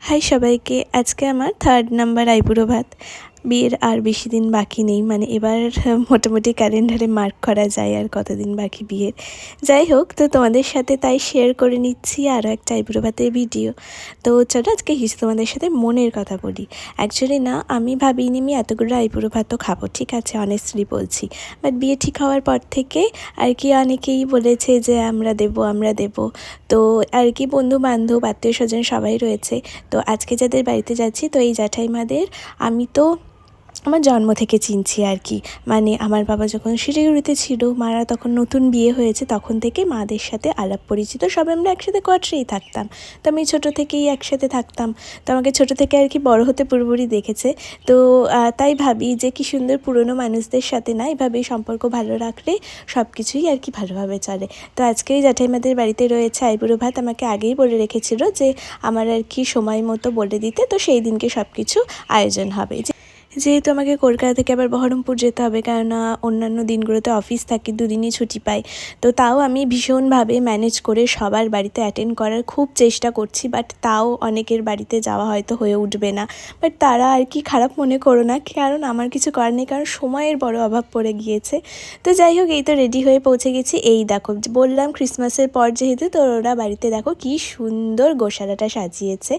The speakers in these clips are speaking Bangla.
হাই সবাইকে, আজকে আমার 3rd নাম্বার আইবুড়ো ভাত। বিয়ের আর বেশি দিন বাকি নেই, মানে এবার মোটামুটি ক্যালেন্ডারে মার্ক করা যায় আর কতদিন বাকি বিয়ের। যাই হোক, তো তোমাদের সাথে তাই শেয়ার করে নিচ্ছি আরও একটা আইবুড়ো ভাতের ভিডিও। তো চলো আজকে কিছু তোমাদের সাথে মনের কথা বলি। অ্যাকচুয়ালি না, আমি ভাবিনি আমি এতগুলো আইবুড়ো ভাতও খাবো, ঠিক আছে, অনেস্টলি বলছি। বাট বিয়ে ঠিক হওয়ার পর থেকে আর কি অনেকেই বলেছে যে আমরা দেবো। তো আর কি বন্ধু বান্ধব আত্মীয় স্বজন সবাই রয়েছে। তো আজকে যাদের বাড়িতে যাচ্ছি, তো এই জ্যাঠাইমাদের আমি তো আমার জন্ম থেকে চিনছি আর কি। মানে আমার বাবা যখন শিলিগুড়িতে ছিল, মারা তখন নতুন বিয়ে হয়েছে, তখন থেকে মাদের সাথে আলাপ পরিচিত, সবাই আমরা একসাথে কোয়ার্টারেই থাকতাম। তো আমি ছোটো থেকেই একসাথে থাকতাম। তো আমাকে ছোটো থেকে আর কি বড় হতে পুরোপুরি দেখেছে। তো তাই ভাবি যে কি সুন্দর পুরনো মানুষদের সাথে না এভাবেই সম্পর্ক ভালো রাখলে সব কিছুই আর কি ভালোভাবে চলে। তো আজকে ওই জ্যাঠাইমাদের বাড়িতে রয়েছে আইবুড়ো ভাত। আমাকে আগেই বলে রেখেছিল যে আমার আর কি সময় মতো বলে দিতে, তো সেই দিনকে সব কিছু আয়োজন হবে। যেহেতু আমাকে কলকাতা থেকে আবার বহরমপুর যেতে হবে, কেননা অন্যান্য দিনগুলোতে অফিস থাকে, দুদিনই ছুটি পাই। তো তাও আমি ভীষণভাবে ম্যানেজ করে সবার বাড়িতে অ্যাটেন্ড করার খুব চেষ্টা করছি, বাট তাও অনেকের বাড়িতে যাওয়া হয়তো হয়ে উঠবে না। বাট তারা আর কি খারাপ মনে করো না, কারণ আমার কিছু করার নেই, কারণ সময়ের বড় অভাব পড়ে গিয়েছে। তো যাই হোক, এই তো রেডি হয়ে পৌঁছে গেছি। এই দেখো, বললাম ক্রিসমাসের পর যেহেতু, তো ওরা বাড়িতে দেখো কি সুন্দর গোশালাটা সাজিয়েছে।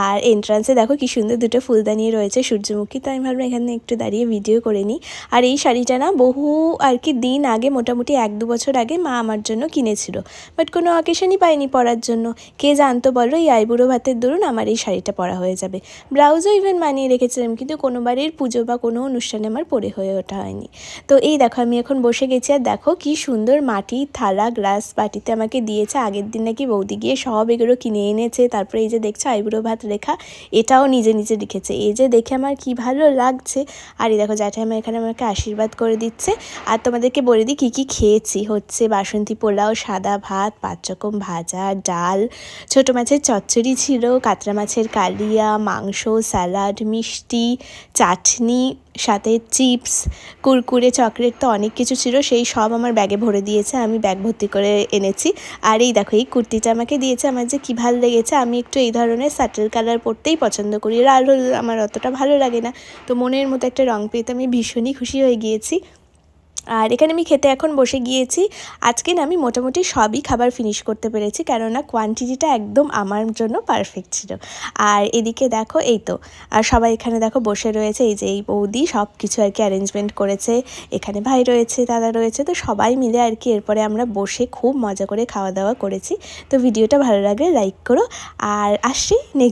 আর এন্ট্রান্সে দেখো কি সুন্দর দুটো ফুলদানি রয়েছে, সূর্যমুখী। তো আমি ভাবলাম এখানে একটু দাঁড়িয়ে ভিডিও করে নিই। আর এই শাড়িটা না বহু আর কি দিন আগে, মোটামুটি 1-2 বছর আগে মা আমার জন্য কিনেছিল, বাট কোনো অকেশনই পাইনি পরার জন্য। কে জানতো বলো, এই আইবুড়ো ভাতের দরুন আমার এই শাড়িটা পরা হয়ে যাবে। ব্লাউজও ইভেন বানিয়ে রেখেছিলাম, কিন্তু কোনোবারের পুজো বা কোনো অনুষ্ঠানে আমার পরে হয়ে ওঠা হয়নি। তো এই দেখো, আমি এখন বসে গেছি, আর দেখো কি সুন্দর মাটির থালা গ্লাস বাটিতে আমাকে দিয়েছে। আগের দিন নাকি বৌদি গিয়ে সব এগুলো কিনে এনেছে। তারপরে এই যে দেখছো আইবুড়ো ভাত লেখা, এটাও নিজে নিজে লিখেছে। এই যে দেখে আমার কি ভালো লাগছে। আর এই দেখো জ্যাঠাইমা এখানে আমাকে আশীর্বাদ করে দিচ্ছে। আর তোমাদেরকে বলে দিই কী কী খেয়েছি। হচ্ছে বাসন্তী পোলাও, সাদা ভাত, 5 রকম ভাজা, ডাল, ছোটো মাছের চচ্চড়ি ছিল, কাতলা মাছের কালিয়া, মাংস, স্যালাড, মিষ্টি, চাটনি, সাথে চিপস, কুরকুরে, চকলেট, তো অনেক কিছু ছিল। সেই সব আমার ব্যাগে ভরে দিয়েছে, আমি ব্যাগ ভর্তি করে এনেছি। আর এই দেখো, এই কুর্তিটা আমাকে দিয়েছে, আমার যে কী ভালো লেগেছে। আমি একটু এই ধরনের সাটেল কালার পরতেই পছন্দ করি, লাল হল আমার অতটা ভালো লাগে না। তো মনের মতো একটা রং পেয়ে তো আমি ভীষণই খুশি হয়ে গিয়েছি। আর এখানে আমি খেতে এখন বসে গিয়েছি। আজকে না আমি মোটামুটি সবই খাবার ফিনিশ করতে পেরেছি, কেননা কোয়ান্টিটিটা একদম আমার জন্য পারফেক্ট ছিল। আর এদিকে দেখো, এই তো আর সবাই এখানে দেখো বসে রয়েছে। এই যে এই বৌদি সব কিছু আর কি অ্যারেঞ্জমেন্ট করেছে। এখানে ভাই রয়েছে, দাদা রয়েছে, তো সবাই মিলে আর কি এরপরে আমরা বসে খুব মজা করে খাওয়া দাওয়া করেছি। তো ভিডিওটা ভালো লাগলে লাইক করো, আর আসছি নেক্সট